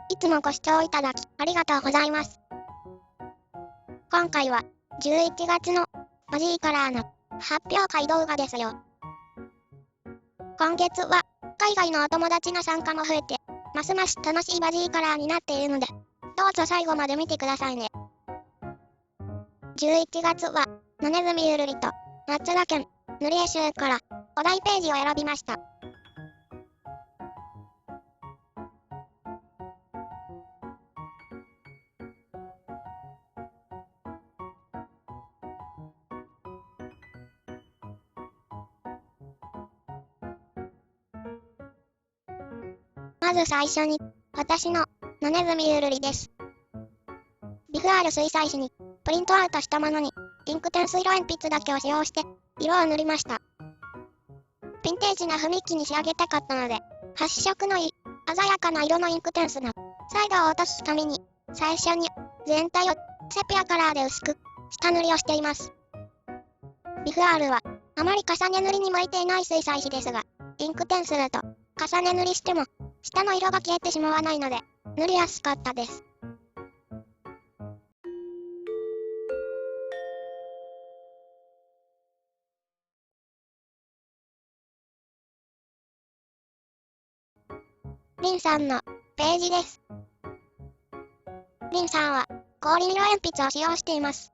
いつもご視聴いただきありがとうございます。今回は11月のバジーカラーの発表会動画ですよ。今月は海外のお友達の参加も増えて、ますます楽しいバジーカラーになっているので、どうぞ最後まで見てくださいね。11月は野ネズミゆるりと松田県塗り絵集からお題ページを選びました。まず最初に、私の野ネズミゆるりです。ビフアール水彩紙にプリントアウトしたものにインクテンス色鉛筆だけを使用して色を塗りました。ヴィンテージな雰囲気に仕上げたかったので、発色のいい鮮やかな色のインクテンスの彩度を落とすために最初に全体をセピアカラーで薄く下塗りをしています。ビフアールはあまり重ね塗りに向いていない水彩紙ですが、インクテンスだと重ね塗りしても下の色が消えてしまわないので塗りやすかったです。リンさんのページです。リンさんは氷色鉛筆を使用しています。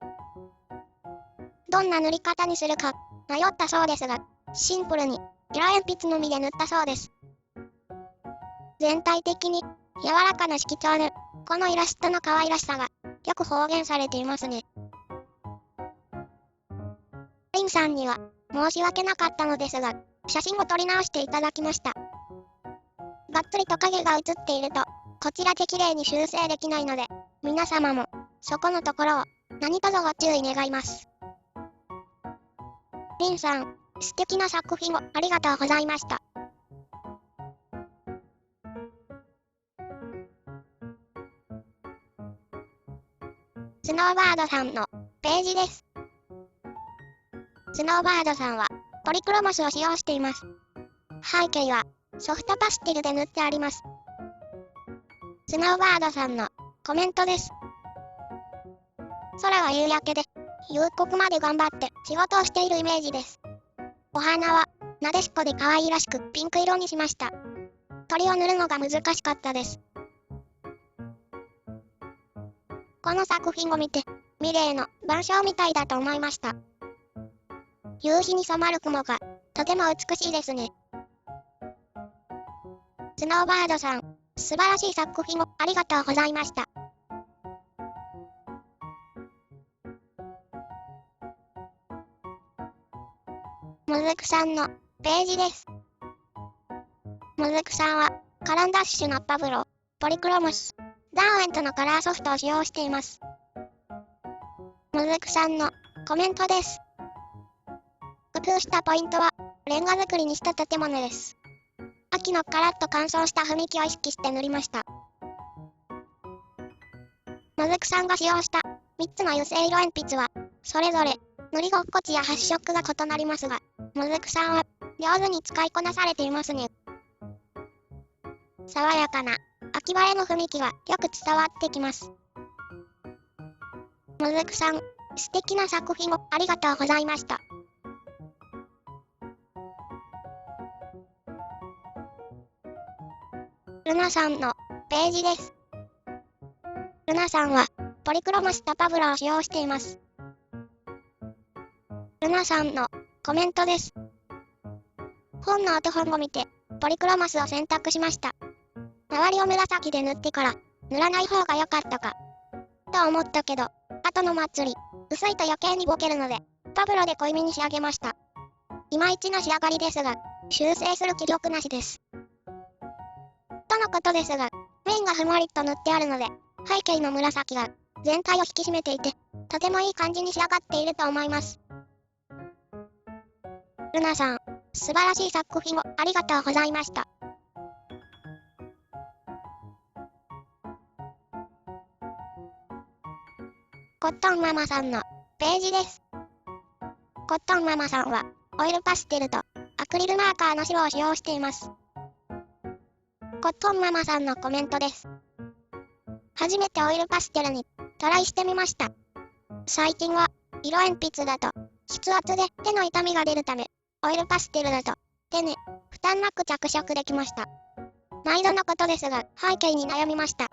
どんな塗り方にするか迷ったそうですが、シンプルに色鉛筆のみで塗ったそうです。全体的に柔らかな色調で、このイラストの可愛らしさがよく表現されていますね。リンさんには申し訳なかったのですが、写真を撮り直していただきました。がっつりと影が映っていると、こちらで綺麗に修正できないので、皆様もそこのところを何卒ご注意願います。リンさん、素敵な作品をありがとうございました。スノーバードさんのページです。スノーバードさんはポリクロモスを使用しています。背景はソフトパステルで塗ってあります。スノーバードさんのコメントです。空は夕焼けで、夕刻まで頑張って仕事をしているイメージです。お花はなでしこで可愛らしくピンク色にしました。鳥を塗るのが難しかったです。この作品を見て、ミレーの晩鐘みたいだと思いました。夕日に染まる雲がとても美しいですね。スノーバードさん、素晴らしい作品をありがとうございました。もずくさんのページです。もずくさんはカランダッシュのパブロ、ポリクロモス、ダーウェントのカラーソフトを使用しています。もずくさんのコメントです。工夫したポイントは、レンガ造りにした建物です。秋のカラッと乾燥した雰囲気を意識して塗りました。もずくさんが使用した3つの油性色鉛筆は、それぞれ塗り心地や発色が異なりますが、もずくさんは上手に使いこなされていますね。爽やかな秋晴れの雰囲気がよく伝わってきます。もずくさん、素敵な作品をありがとうございました。ルナさんのページです。ルナさんはポリクロモスとパブロを使用しています。ルナさんのコメントです。本のお手本を見てポリクロモスを選択しました。周りを紫で塗ってから塗らない方が良かったかと思ったけど、後の祭り薄いと余計にボケるのでパブロで濃いめに仕上げました。いまいちな仕上がりですが、修正する気力なしです。とのことですが、面がふんわりと塗ってあるので、背景の紫が全体を引き締めていて、とてもいい感じに仕上がっていると思います。ルナさん、素晴らしい作品をありがとうございました。コットンママさんのページです。コットンママさんは、オイルパステルとアクリルマーカーの白を使用しています。コットンママさんのコメントです。初めてオイルパステルにトライしてみました。最近は色鉛筆だと筆圧で手の痛みが出るため、オイルパステルだと手に負担なく着色できました。毎度のことですが、背景に悩みました。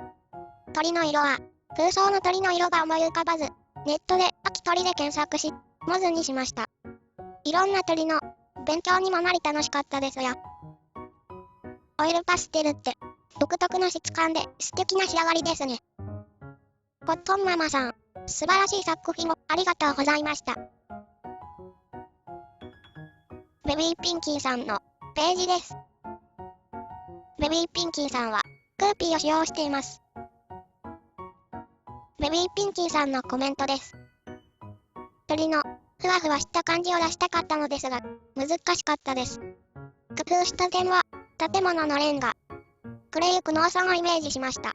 鳥の色は空想の鳥の色が思い浮かばず、ネットで秋鳥で検索し、モズにしました。いろんな鳥の勉強にもなり楽しかったですよ。オイルパステルって独特の質感で素敵な仕上がりですね。コットンママさん、素晴らしい作品をありがとうございました。ベビーピンキーさんのページです。ベビーピンキーさんはクーピーを使用しています。ベビーピンキーさんのコメントです。鳥のふわふわした感じを出したかったのですが、難しかったです。工夫した点は、建物のレンガ、暮れゆく農村をイメージしました。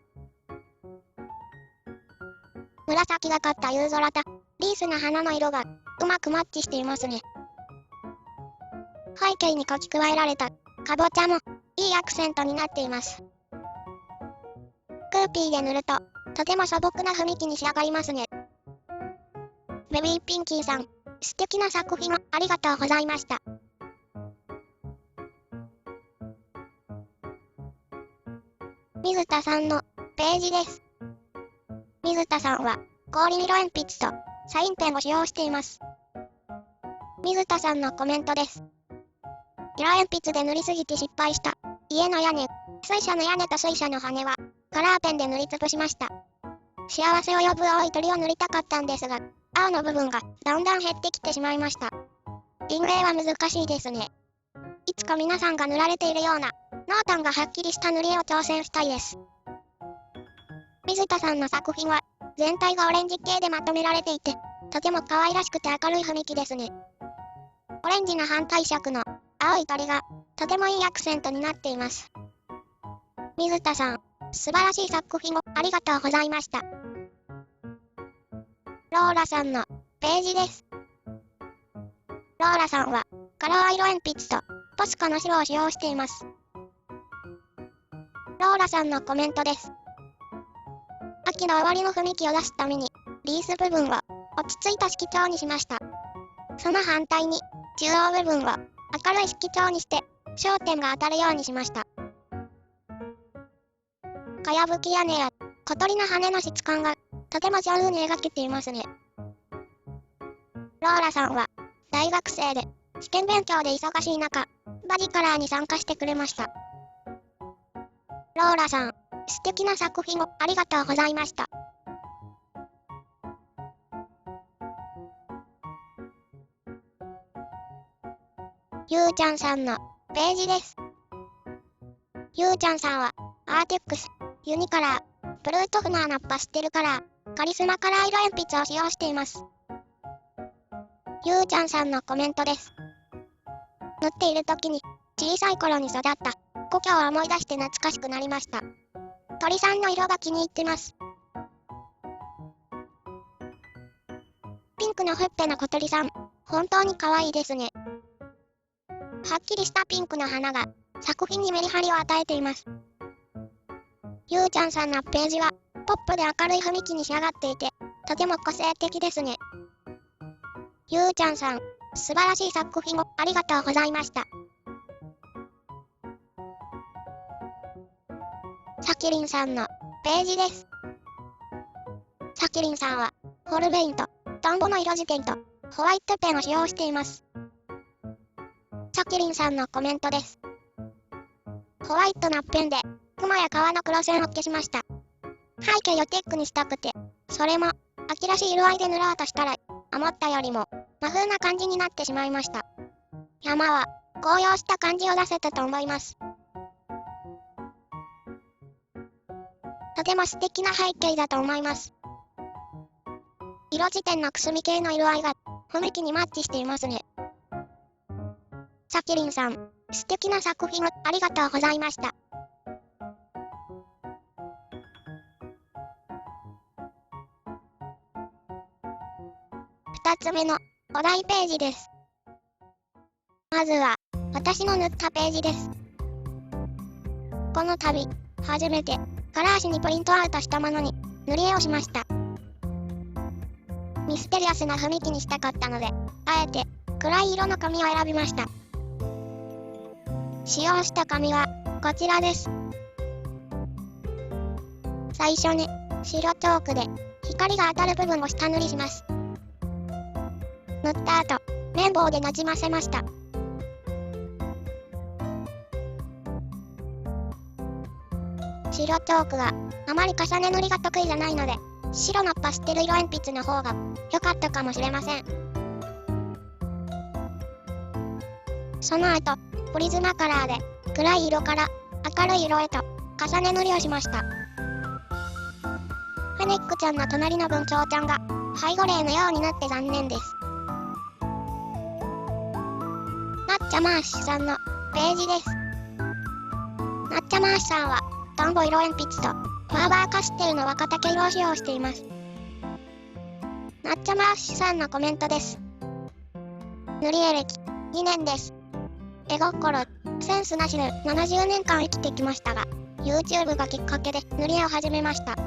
紫がかった夕空と、リースな花の色が、うまくマッチしていますね。背景に書き加えられた、かぼちゃも、いいアクセントになっています。クーピーで塗ると、とても素朴な雰囲気に仕上がりますね。ベビーピンキーさん、素敵な作品をありがとうございました。水田さんのページです。水田さんは氷色鉛筆とサインペンを使用しています。水田さんのコメントです。色鉛筆で塗りすぎて失敗した家の屋根、水車の屋根と水車の羽はカラーペンで塗りつぶしました。幸せを呼ぶ青い鳥を塗りたかったんですが、青の部分がだんだん減ってきてしまいました。印影は難しいですね。いつか皆さんが塗られているような濃淡がはっきりした塗り絵を挑戦したいです。水田さんの作品は全体がオレンジ系でまとめられていて、とても可愛らしくて明るい雰囲気ですね。オレンジの反対色の青い鳥がとてもいいアクセントになっています。水田さん、素晴らしい作品をありがとうございました。ローラさんのページです。ローラさんはカラー色鉛筆とポスコの白を使用しています。ローラさんのコメントです。秋の終わりの雰囲気を出すためにリース部分を落ち着いた色調にしました。その反対に中央部分を明るい色調にして焦点が当たるようにしました。かやぶき屋根や小鳥の羽の質感がとても上手に描けていますね。ローラさんは大学生で試験勉強で忙しい中、バディカラーに参加してくれました。ローラさん、素敵な作品をありがとうございました。ゆうちゃんさんのページです。ゆうちゃんさんはアーテックス、ユニカラー、ブルートフナーのパステルカラー、カリスマカラー色鉛筆を使用しています。ゆうちゃんさんのコメントです。塗っている時に小さい頃に育った故郷を思い出して懐かしくなりました。鳥さんの色が気に入ってます。ピンクのほっぺの小鳥さん、本当に可愛いですね。はっきりしたピンクの花が作品にメリハリを与えています。ゆうちゃんさんのページはポップで明るい雰囲気に仕上がっていて、とても個性的ですね。ゆうちゃんさん、素晴らしい作品をありがとうございました。さきりんさんのページです。さきりんさんはホルベインとトンボの色辞典とホワイトペンを使用しています。さきりんさんのコメントです。ホワイトなペンで雲や川の黒線を消しました。背景をテックにしたくて、それも秋らしい色合いで塗ろうとしたら、思ったよりも和風な感じになってしまいました。山は紅葉した感じを出せたと思います。とても素敵な背景だと思います。色辞典のくすみ系の色合いが雰囲気にマッチしていますね。さきりんさん、素敵な作品をありがとうございました。2つ目のお題ページです。まずは私の塗ったページです。この度初めてカラー紙にプリントアウトしたものに塗り絵をしました。ミステリアスな雰囲気にしたかったので、あえて暗い色の紙を選びました。使用した紙はこちらです。最初に白チョークで光が当たる部分を下塗りします。塗った後、綿棒でなじませました。白チョークはあまり重ね塗りが得意じゃないので、白のパステル色鉛筆の方が良かったかもしれません。その後、プリズマカラーで暗い色から明るい色へと重ね塗りをしました。フェネックちゃんの隣の文鳥ちゃんが背後霊のようになって残念です。ナッチャマーシュさんのページです。ナッチャマーシュさんはトンボ色鉛筆とファーバーカステルの若竹色を使用しています。ナッチャマーシュさんのコメントです。塗り絵歴2年です。絵心、センスなしで70年間生きてきましたが、YouTube がきっかけで塗り絵を始めました。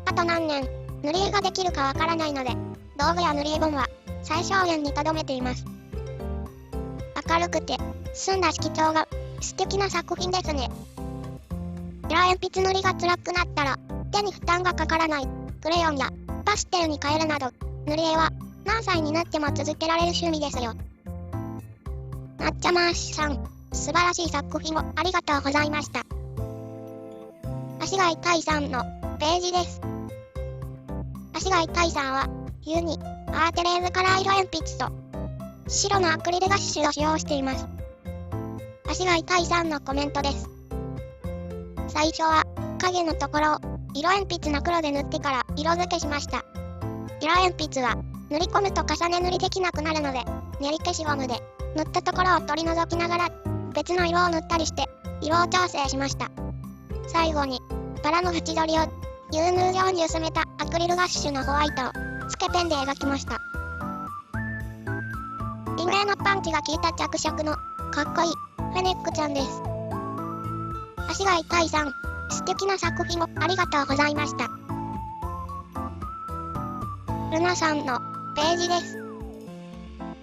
あと何年、塗り絵ができるかわからないので、道具や塗り絵本は最小限に留めています。明るくて、澄んだ色調が素敵な作品ですね。色鉛筆塗りが辛くなったら、手に負担がかからないクレヨンやパステルに変えるなど、塗り絵は何歳になっても続けられる趣味ですよ。ナッチャマーシュさん、素晴らしい作品をありがとうございました。足が痛いさんのページです。足が痛いさんは、ユニ、アーテレーズカラー色鉛筆と白のアクリルガッシュを使用しています。足が痛いさんのコメントです。最初は影のところを色鉛筆の黒で塗ってから色付けしました。色鉛筆は塗り込むと重ね塗りできなくなるので、練り消しゴムで塗ったところを取り除きながら別の色を塗ったりして色を調整しました。最後にバラの縁取りを牛乳状に薄めたアクリルガッシュのホワイトをつけペンで描きました。陰影のパンチが効いた着色のかっこいいフェネックちゃんです。足が痛いさん、素敵な作品をありがとうございました。ルナさんのページです。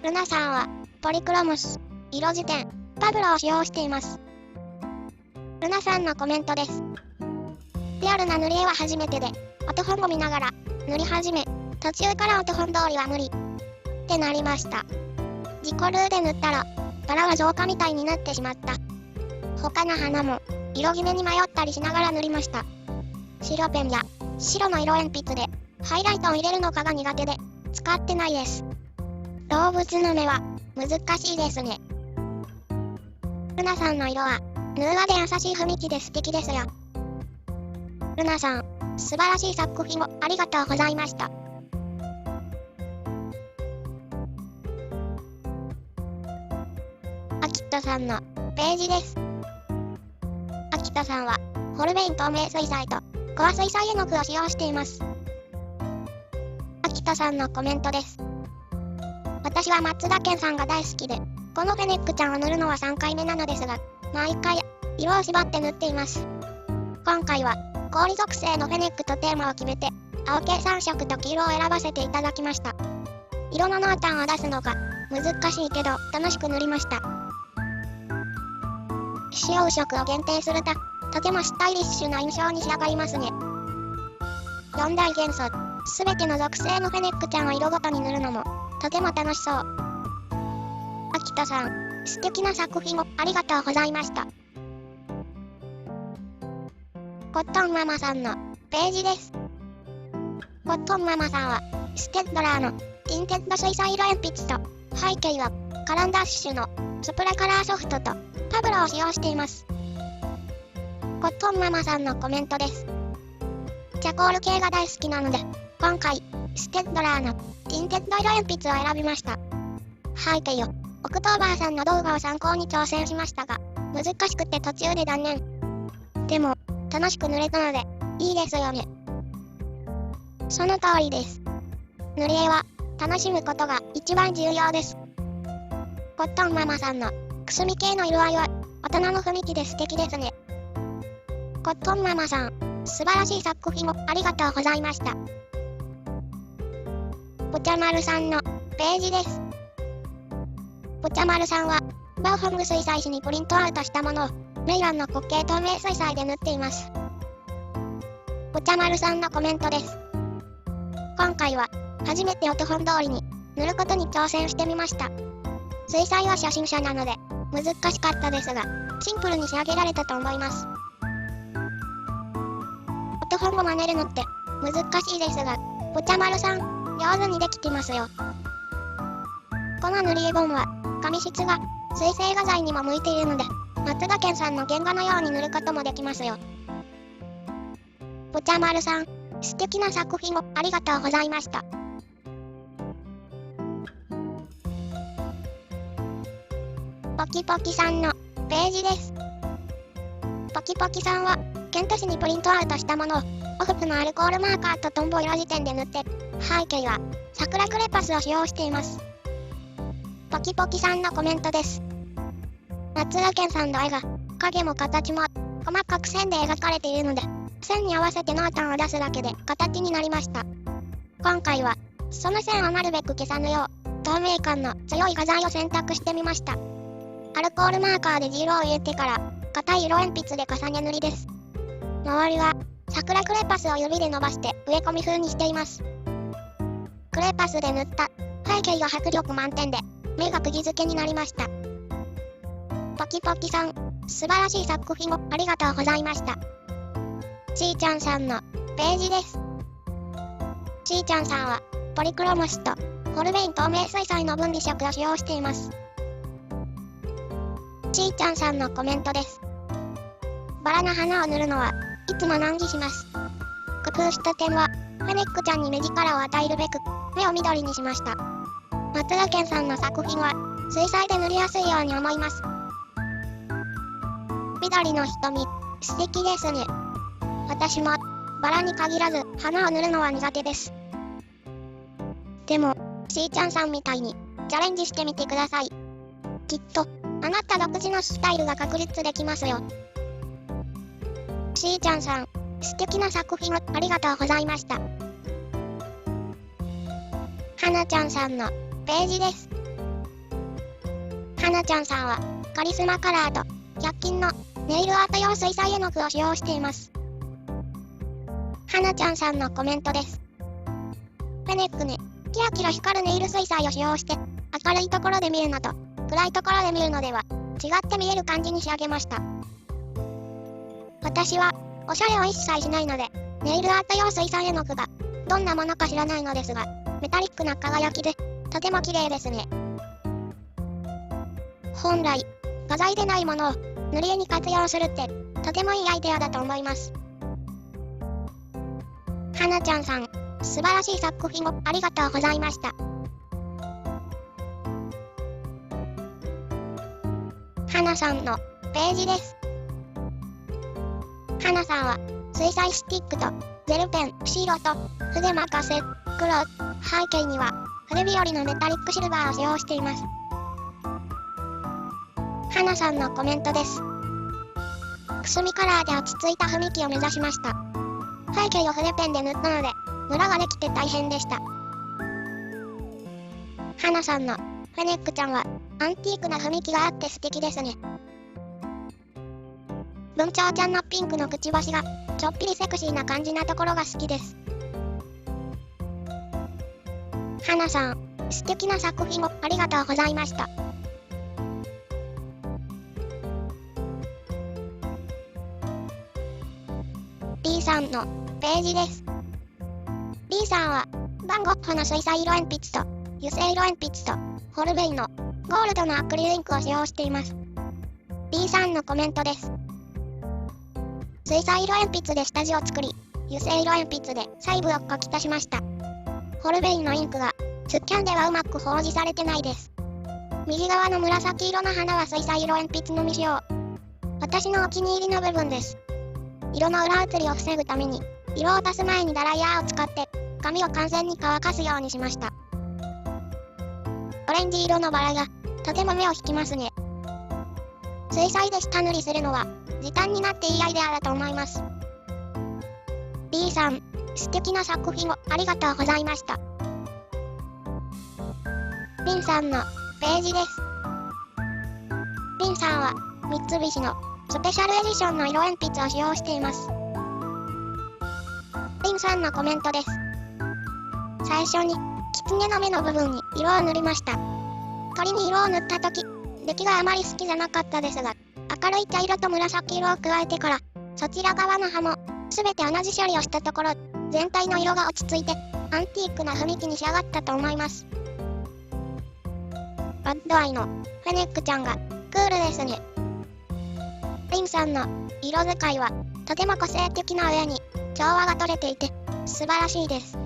ルナさんはポリクロムス、色辞典、パブロを使用しています。ルナさんのコメントです。リアルな塗り絵は初めてで、音本を見ながら塗り始め、途中から音本通りは無理ってなりました。自己ルーで塗ったら、バラは造花みたいになってしまった。他の花も色決めに迷ったりしながら塗りました。白ペンや白の色鉛筆でハイライトを入れるのかが苦手で使ってないです。動物の目は難しいですね。ルナさんの色は柔和で優しい雰囲気で素敵ですよ。ルナさん、素晴らしい作品をありがとうございました。アキットさんのページです。アキットさんはホルベイン透明水彩とコア水彩絵の具を使用しています。アキットさんのコメントです。私は松田健さんが大好きで、このフェネックちゃんを塗るのは3回目なのですが、毎回色を絞って塗っています。今回は氷属性のフェネックとテーマを決めて、青系3色と黄色を選ばせていただきました。色の濃淡を出すのが難しいけど楽しく塗りました。使用色を限定すると、とてもスタイリッシュな印象に仕上がりますね。4大元素、すべての属性のフェネックちゃんを色ごとに塗るのも、とても楽しそう。アキトさん、素敵な作品をありがとうございました。コットンママさんのページです。コットンママさんは、ステッドラーのティンテッド水彩色鉛筆と、背景はカランダッシュのスプラカラーソフトとパブロを使用しています。コットンママさんのコメントです。チャコール系が大好きなので、今回、ステッドラーのティンテッド色鉛筆を選びました。背景をオクトーバーさんの動画を参考に挑戦しましたが、難しくて途中で断念。でも、楽しく塗れたので、いいですよね。その通りです。塗り絵は、楽しむことが一番重要です。コットンママさんのくすみ系の色合いは、大人の雰囲気で素敵ですね。コットンママさん、素晴らしい作品をありがとうございました。ぽちゃまるさんのページです。ぽちゃまるさんは、バーホング水彩紙にプリントアウトしたものを、メイランの滑稽透明水彩で塗っています。ぽちゃまるさんのコメントです。今回は、初めてお手本通りに、塗ることに挑戦してみました。水彩は初心者なので、難しかったですが、シンプルに仕上げられたと思います。お手本を真似るのって難しいですが、ぽちゃまるさん、上手にできてますよ。この塗り絵本は、紙質が水性画材にも向いているので、松田健さんの原画のように塗ることもできますよ。ぽちゃまるさん、素敵な作品をありがとうございました。ポキポキさんのページです。ポキポキさんは、ケント紙にプリントアウトしたものを、オフプのアルコールマーカーとトンボ色辞典で塗って、背景は桜クレパスを使用しています。ポキポキさんのコメントです。松田健さんの絵が、影も形も細かく線で描かれているので、線に合わせて濃淡を出すだけで形になりました。今回は、その線をなるべく消さぬよう、透明感の強い画材を選択してみました。アルコールマーカーで地色を入れてから、硬い色鉛筆で重ね塗りです。周りは、桜クレパスを指で伸ばして植え込み風にしています。クレパスで塗った背景が迫力満点で、目が釘付けになりました。ポキポキさん、素晴らしい作品をありがとうございました。ちーちゃんさんのページです。ちーちゃんさんは、ポリクロモスとホルベイン透明水彩の分離色を使用しています。ちーちゃんさんのコメントです。バラの花を塗るのはいつも難儀します。工夫した点は、フェネックちゃんに目力を与えるべく、目を緑にしました。松田健さんの作品は、水彩で塗りやすいように思います。緑の瞳、素敵ですね。私も、バラに限らず、花を塗るのは苦手です。でも、しーちゃんさんみたいに、チャレンジしてみてください。きっと、あなた独自のスタイルが確立できますよ。しーちゃんさん、素敵な作品をありがとうございました。はなちゃんさんのページです。はなちゃんさんは、カリスマカラーと100均のネイルアート用水彩絵の具を使用しています。はなちゃんさんのコメントです。フェネックにキラキラ光るネイル水彩を使用して、明るいところで見るのと暗いところで見るのでは違って見える感じに仕上げました。私はおしゃれを一切しないので、ネイルアート用水彩絵の具がどんなものか知らないのですが、メタリックな輝きでとても綺麗ですね。本来、画材でないものを塗り絵に活用するってとてもいいアイデアだと思います。はなちゃんさん、素晴らしい作品をありがとうございました。はなさんのページです。はなさんは水彩スティックとジェルペン、白と筆任せ、黒、背景には筆日和のメタリックシルバーを使用しています。はなさんのコメントです。くすみカラーで落ち着いた雰囲気を目指しました。背景を筆ペンで塗ったので、ムラができて大変でした。はなさんのフェネックちゃんはアンティークな雰囲気があって素敵ですね。文鳥ちゃんのピンクのくちばしがちょっぴりセクシーな感じなところが好きです。はなさん、素敵な作品をありがとうございました。B さんのページです。B さんは、バンゴッホの水彩色鉛筆と、油性色鉛筆と、ホルベインのゴールドのアクリルインクを使用しています。B さんのコメントです。水彩色鉛筆で下地を作り、油性色鉛筆で細部を描き足しました。ホルベインのインクが、スキャンではうまく表示されてないです。右側の紫色の花は水彩色鉛筆のみ使用。私のお気に入りの部分です。色の裏写りを防ぐために、色を足す前にドライヤーを使って、紙を完全に乾かすようにしました。オレンジ色のバラが、とても目を引きますね。水彩で下塗りするのは、時短になっていいアイデアだと思います。D さん、素敵な作品をありがとうございました。リンさんのページです。リンさんは三菱のスペシャルエディションの色鉛筆を使用しています。リンさんのコメントです。最初に狐の目の部分に色を塗りました。鳥に色を塗った時、出来があまり好きじゃなかったですが、明るい茶色と紫色を加えてから、そちら側の葉も全て同じ処理をしたところ、全体の色が落ち着いてアンティークな雰囲気に仕上がったと思います。バッドアイのフェネックちゃんがクールですね。リンさんの色使いはとても個性的な上に調和が取れていて素晴らしいです。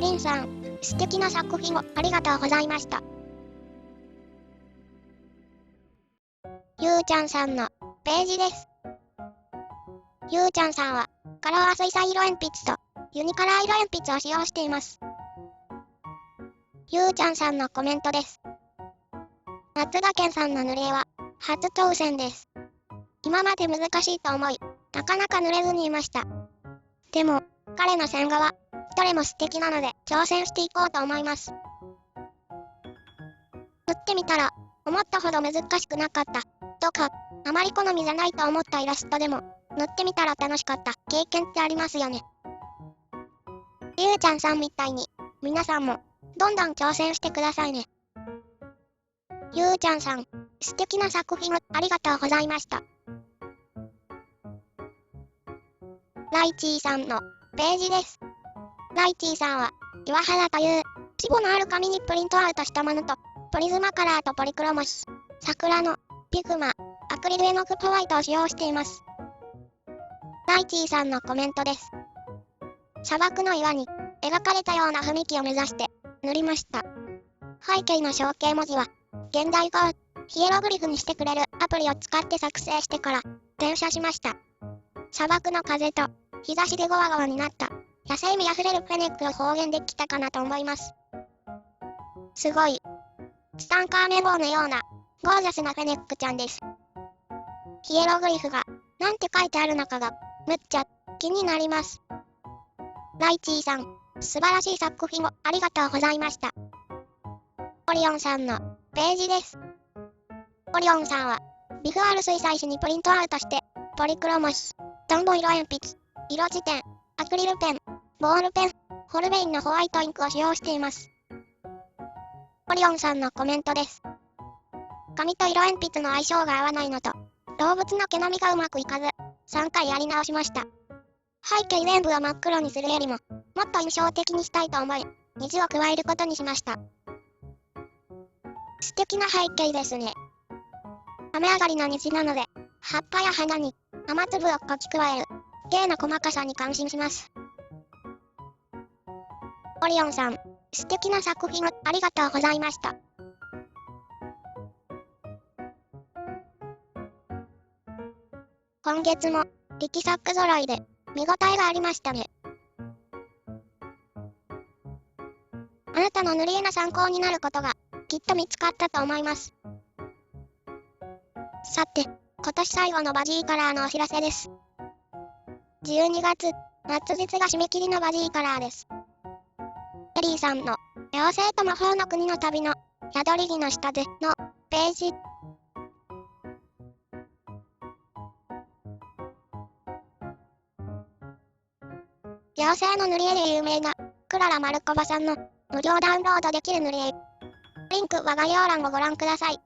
リンさん、素敵な作品をありがとうございました。ゆうちゃんさんのページです。ゆうちゃんさんはカラー水彩色鉛筆とユニカラー色鉛筆を使用しています。ゆうちゃんさんのコメントです。松田健さんの塗り絵は初挑戦です。今まで難しいと思い、なかなか塗れずにいました。でも、彼の線画はどれも素敵なので挑戦していこうと思います。塗ってみたら、思ったほど難しくなかったとか、あまり好みじゃないと思ったイラストでも、塗ってみたら楽しかった経験ってありますよね。ゆうちゃんさんみたいに、皆さんもどんどん挑戦してくださいね。ゆうちゃんさん、素敵な作品をありがとうございました。ライチーさんのページです。ライチーさんは、岩原という、規模のある紙にプリントアウトしたものと、プリズマカラーとポリクロモス、桜のピグマ、アクリル絵の具ホワイトを使用しています。ライチーさんのコメントです。砂漠の岩に描かれたような雰囲気を目指して塗りました。背景の象形文字は現代語をヒエログリフにしてくれるアプリを使って作成してから転写しました。砂漠の風と日差しでゴワゴワになった野生味あふれるフェネックを表現できたかなと思います。すごいツタンカーメン王のようなゴージャスなフェネックちゃんです。ヒエログリフがなんて書いてあるのかがむっちゃ気になります。ライチーさん、素晴らしい作品をありがとうございました。オリオンさんのページです。オリオンさんはビフ R 水彩紙にプリントアウトしてポリクロモス、トンボ色鉛筆、色地点、アクリルペン、ボールペン、ホルベインのホワイトインクを使用しています。オリオンさんのコメントです。紙と色鉛筆の相性が合わないのと、動物の毛並みがうまくいかず、3回やり直しました。背景全部を真っ黒にするよりも、もっと印象的にしたいと思い、虹を加えることにしました。素敵な背景ですね。雨上がりの虹なので、葉っぱや花に雨粒を描き加える、芸の細かさに感心します。オリオンさん、素敵な作品をありがとうございました。今月も力作揃いで見応えがありましたね。あなたの塗り絵の参考になることがきっと見つかったと思います。さて、今年最後のバジーカラーのお知らせです。12月末日が締め切りのバジーカラーです。エリーさんの妖精と魔法の国の旅の宿り木の下でのページ。妖精の塗り絵で有名なクララ・マルコバさんの無料ダウンロードできる塗り絵。リンクは概要欄をご覧ください。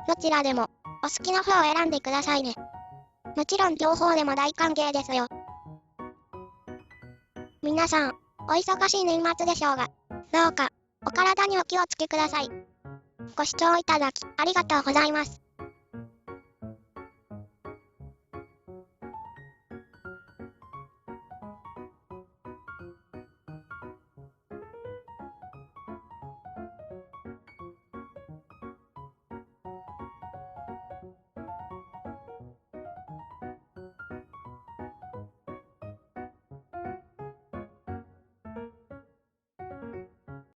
どちらでもお好きな方を選んでくださいね。もちろん両方でも大歓迎ですよ。皆さん、お忙しい年末でしょうが、どうかお体にお気をつけください。ご視聴いただきありがとうございます。